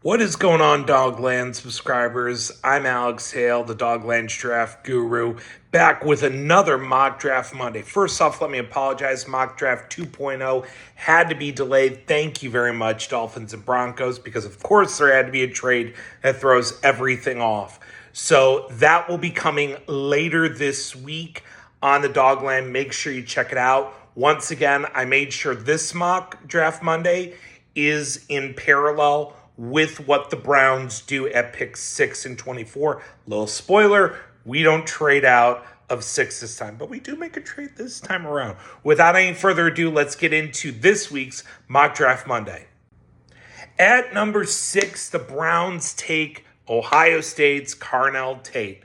What is going on, Dawgland subscribers? I'm Alex Hale, the Dawgland Draft Guru, back with another Mock Draft Monday. First off, let me apologize. Mock Draft 2.0 had to be delayed. Thank you very much, Dolphins and Broncos, because of course there had to be a trade that throws everything off. So that will be coming later this week on the Dawgland. Make sure you check it out. Once again, I made sure this Mock Draft Monday is in parallel with what the Browns do at pick 6 and 24. Little spoiler, we don't trade out of 6 this time, but we do make a trade this time around. Without any further ado, let's get into this week's Mock Draft Monday. At number 6, the Browns take Ohio State's Carnell Tate.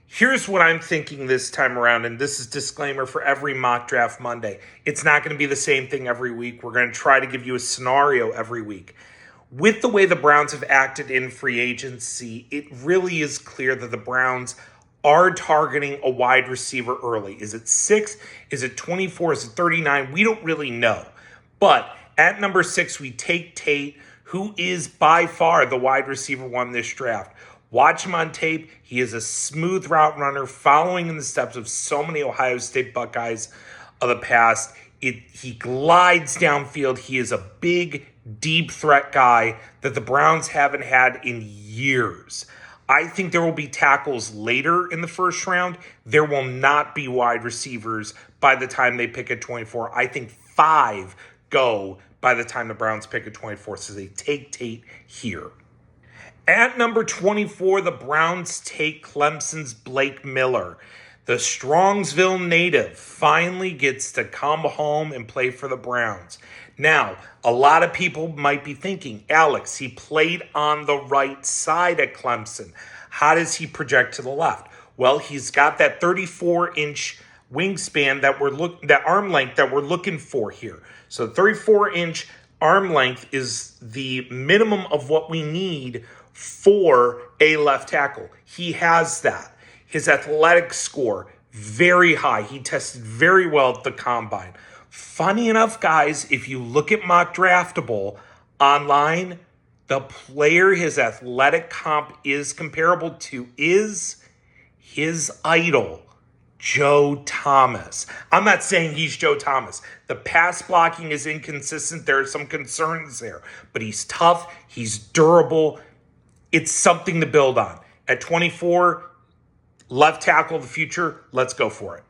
Here's what I'm thinking this time around, and this is disclaimer for every Mock Draft Monday. It's not going to be the same thing every week. We're going to try to give you a scenario every week. With the way the Browns have acted in free agency, it really is clear that the Browns are targeting a wide receiver early. Is it 6? Is it 24? Is it 39? We don't really know. But at number 6, we take Tate, who is by far the wide receiver one this draft. Watch him on tape. He is a smooth route runner, following in the steps of so many Ohio State Buckeyes of the past. He glides downfield. He is a big, deep threat guy that the Browns haven't had in years. I think there will be tackles later in the first round. There will not be wide receivers by the time they pick at 24. I think 5 go by the time the Browns pick at 24, so they take Tate here. At number 24, the Browns take Clemson's Blake Miller. The Strongsville native finally gets to come home and play for the Browns. Now, a lot of people might be thinking, Alex, he played on the right side at Clemson. How does he project to the left? Well, he's got that 34-inch wingspan that arm length that we're looking for here. So 34-inch arm length is the minimum of what we need for a left tackle. He has that. His athletic score, very high. He tested very well at the combine. Funny enough, guys, if you look at Mock Draftable online, the player his athletic comp is comparable to is his idol, Joe Thomas. I'm not saying he's Joe Thomas. The pass blocking is inconsistent. There are some concerns there, but he's tough. He's durable. It's something to build on. At 24, left tackle of the future, let's go for it.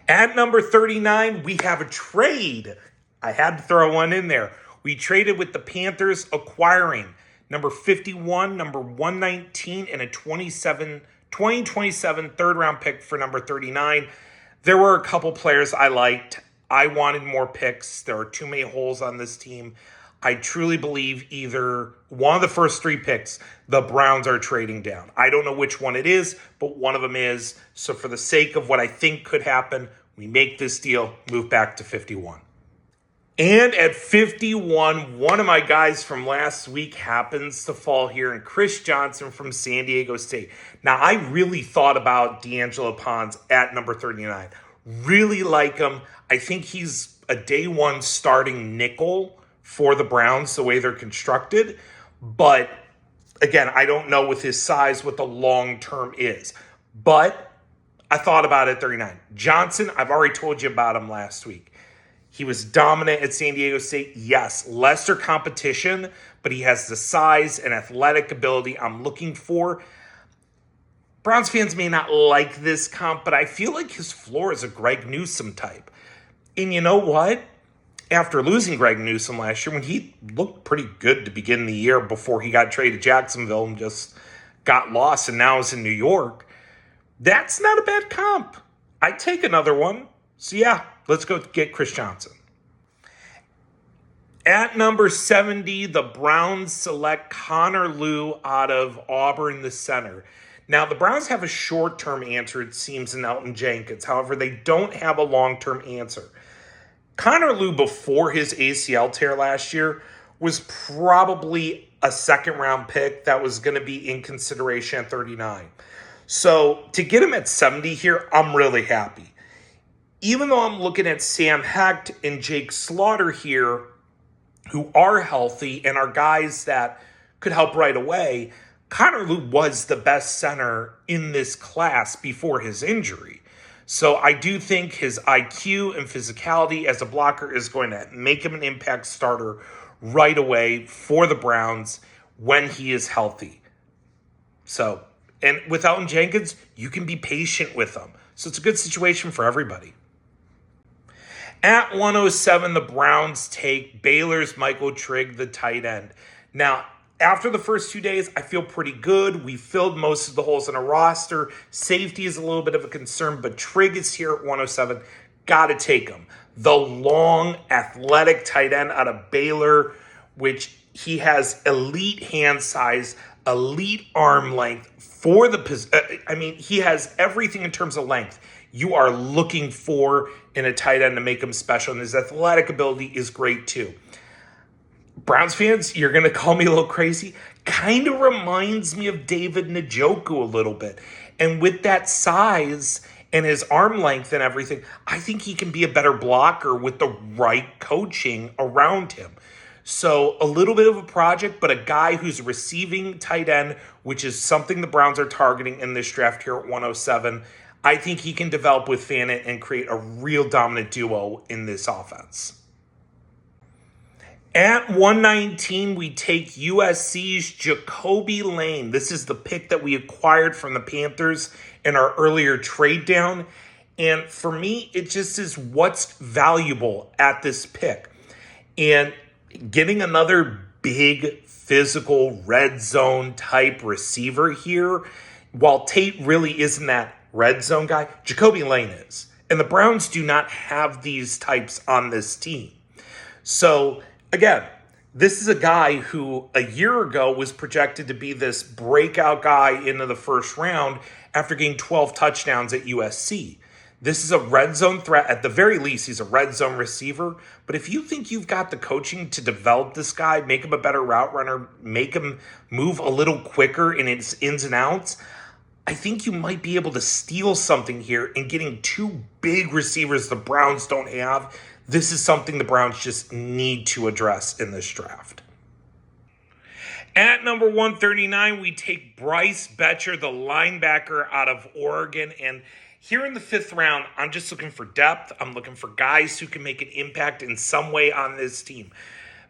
At number 39, we have a trade. I had to throw one in there. We traded with the Panthers, acquiring number 51, number 119, and a 2027 third-round pick for number 39. There were a couple players I liked. I wanted more picks. There are too many holes on this team. I truly believe either one of the first 3 picks, the Browns are trading down. I don't know which one it is, but one of them is. So for the sake of what I think could happen, we make this deal, move back to 51. And at 51, one of my guys from last week happens to fall here, and Chris Johnson from San Diego State. Now, I really thought about D'Angelo Pons at number 39. Really like him. I think he's a day one starting nickel for the Browns, the way they're constructed. But again, I don't know with his size what the long term is. But I thought about it at 39. Johnson, I've already told you about him last week. He was dominant at San Diego State. Yes, lesser competition, but he has the size and athletic ability I'm looking for. Browns fans may not like this comp, but I feel like his floor is a Greg Newsome type. And you know what? After losing Greg Newsome last year, when he looked pretty good to begin the year before he got traded to Jacksonville and just got lost and now is in New York, that's not a bad comp. I'd take another one. So yeah, let's go get Chris Johnson. At number 70, the Browns select Connor Lew out of Auburn, the center. Now, the Browns have a short-term answer, it seems, in Elton Jenkins. However, they don't have a long-term answer. Connor Lew, before his ACL tear last year, was probably a second-round pick that was going to be in consideration at 39. So to get him at 70 here, I'm really happy. Even though I'm looking at Sam Hecht and Jake Slaughter here, who are healthy and are guys that could help right away. Connor Lew was the best center in this class before his injury. So I do think his IQ and physicality as a blocker is going to make him an impact starter right away for the Browns when he is healthy. So, and with Elgton Jenkins, you can be patient with him. So it's a good situation for everybody. At 107, the Browns take Baylor's Michael Trigg, the tight end. Now, after the first 2 days, I feel pretty good. We filled most of the holes in a roster. Safety is a little bit of a concern, but Trigg is here at 107. Got to take him. The long, athletic tight end out of Baylor, which he has elite hand size, elite arm length for the he has everything in terms of length you are looking for in a tight end to make him special, and his athletic ability is great too. Browns fans, you're going to call me a little crazy. Kind of reminds me of David Njoku a little bit. And with that size and his arm length and everything, I think he can be a better blocker with the right coaching around him. So a little bit of a project, but a guy who's receiving tight end, which is something the Browns are targeting in this draft here at 107. I think he can develop with Fannett and create a real dominant duo in this offense. At 119, we take USC's Jacoby Lane. This is the pick that we acquired from the Panthers in our earlier trade down. And for me, it just is what's valuable at this pick. And getting another big, physical, red zone type receiver here, while Tate really isn't that red zone guy, Jacoby Lane is. And the Browns do not have these types on this team. So, again, this is a guy who a year ago was projected to be this breakout guy into the first round after getting 12 touchdowns at USC. This is a red zone threat. At the very least, he's a red zone receiver. But if you think you've got the coaching to develop this guy, make him a better route runner, make him move a little quicker in its ins and outs, I think you might be able to steal something here in getting two big receivers the Browns don't have. This is something the Browns just need to address in this draft. At number 139, we take Bryce Betcher, the linebacker out of Oregon. And here in the fifth round, I'm just looking for depth. I'm looking for guys who can make an impact in some way on this team.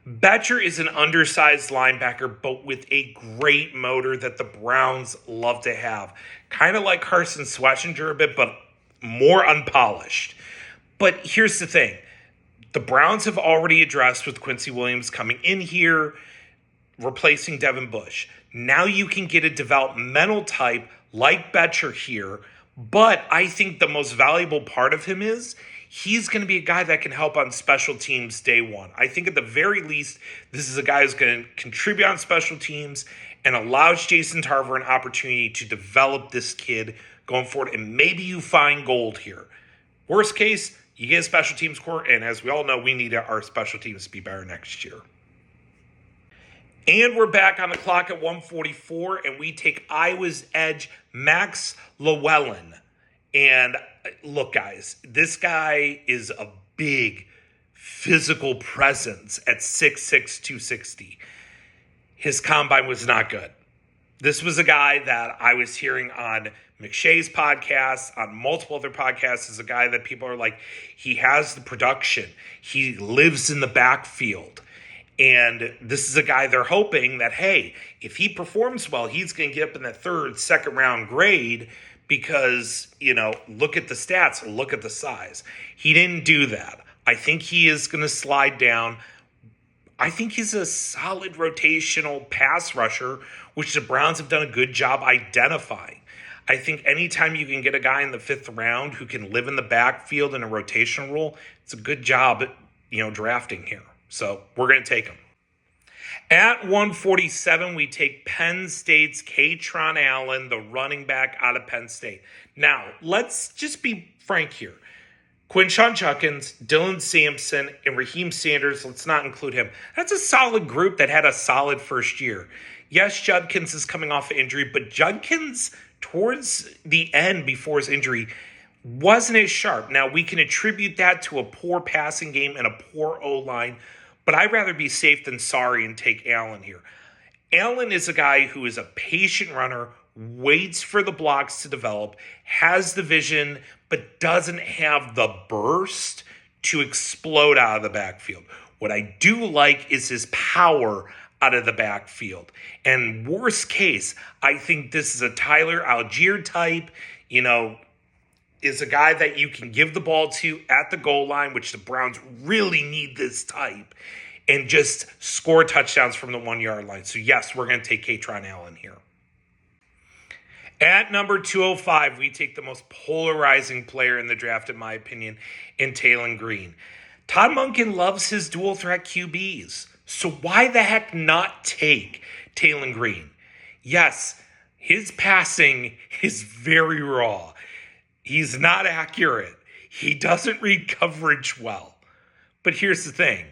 Betcher is an undersized linebacker, but with a great motor that the Browns love to have. Kind of like Carson Schwarzenegger a bit, but more unpolished. But here's the thing. The Browns have already addressed with Quincy Williams coming in here, replacing Devin Bush. Now you can get a developmental type like Betcher here, but I think the most valuable part of him is he's going to be a guy that can help on special teams day one. I think at the very least, this is a guy who's going to contribute on special teams and allows Jason Tarver an opportunity to develop this kid going forward, and maybe you find gold here. Worst case, you get a special teams core, and as we all know, we need our special teams to be better next year. And we're back on the clock at 144, and we take Iowa's edge, Max Llewellyn. And look, guys, this guy is a big physical presence at 6'6", 260. His combine was not good. This was a guy that I was hearing on McShay's podcast, on multiple other podcasts, is a guy that people are like, he has the production. He lives in the backfield. And this is a guy they're hoping that, hey, if he performs well, he's going to get up in that third, second round grade because, look at the stats, look at the size. He didn't do that. I think he is going to slide down. I think he's a solid rotational pass rusher, which the Browns have done a good job identifying. I think anytime you can get a guy in the fifth round who can live in the backfield in a rotational role, it's a good job at, drafting here. So we're going to take him. At 147, we take Penn State's Katron Allen, the running back out of Penn State. Now, let's just be frank here. Quinshon Judkins, Dylan Sampson, and Raheem Sanders, let's not include him. That's a solid group that had a solid first year. Yes, Judkins is coming off an injury, but Judkins, towards the end before his injury, wasn't as sharp. Now, we can attribute that to a poor passing game and a poor O-line, but I'd rather be safe than sorry and take Allen here. Allen is a guy who is a patient runner, waits for the blocks to develop, has the vision, but doesn't have the burst to explode out of the backfield. What I do like is his power out of the backfield. And worst case, I think this is a Tyler Algier type, is a guy that you can give the ball to at the goal line, which the Browns really need this type, and just score touchdowns from the 1 yard line. So yes, we're going to take Kaytron Allen here. At number 205, we take the most polarizing player in the draft, in my opinion, in Taylon Green. Todd Monken loves his dual threat QBs. So why the heck not take Taylon Green? Yes, his passing is very raw. He's not accurate. He doesn't read coverage well. But here's the thing.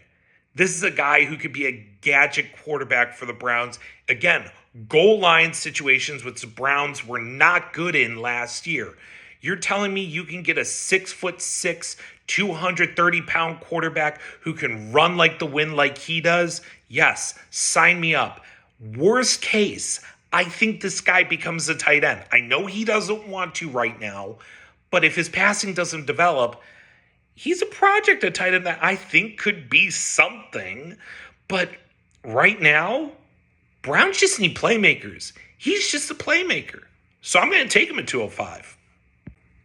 This is a guy who could be a gadget quarterback for the Browns. Again, goal line situations which the Browns were not good in last year. You're telling me you can get a 6'6", 230-pound quarterback who can run like the wind like he does? Yes, sign me up. Worst case, I think this guy becomes a tight end. I know he doesn't want to right now, but if his passing doesn't develop, he's a project at tight end that I think could be something. But right now, Browns just need playmakers. He's just a playmaker. So I'm going to take him at 205.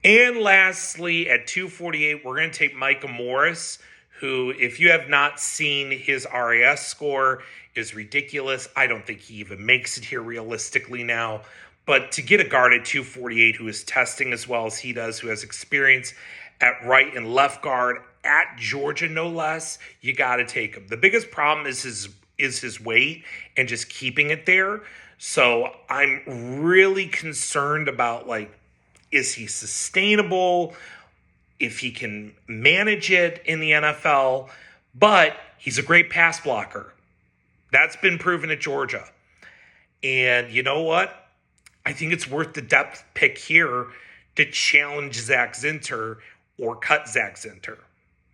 And lastly, at 248, we're going to take Micah Morris, who, if you have not seen his RAS score, is ridiculous. I don't think he even makes it here realistically now. But to get a guard at 248 who is testing as well as he does, who has experience at right and left guard at Georgia, no less, you got to take him. The biggest problem is his weight and just keeping it there. So I'm really concerned about, is he sustainable, if he can manage it in the NFL? But he's a great pass blocker. That's been proven at Georgia. And you know what? I think it's worth the depth pick here to challenge Zach Zinter or cut Zach Zinter.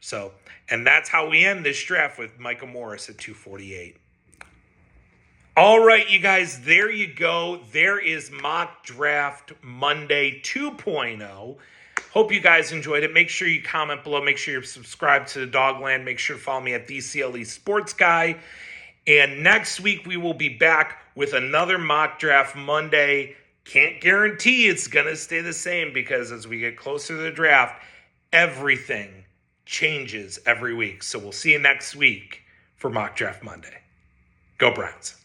So, and that's how we end this draft with Micah Morris at 248. All right, you guys, there you go. There is Mock Draft Monday 2.0. Hope you guys enjoyed it. Make sure you comment below. Make sure you're subscribed to the Dawgland. Make sure to follow me at DCLE Sports Guy. And next week, we will be back with another Mock Draft Monday. Can't guarantee it's going to stay the same because as we get closer to the draft, everything changes every week. So we'll see you next week for Mock Draft Monday. Go Browns.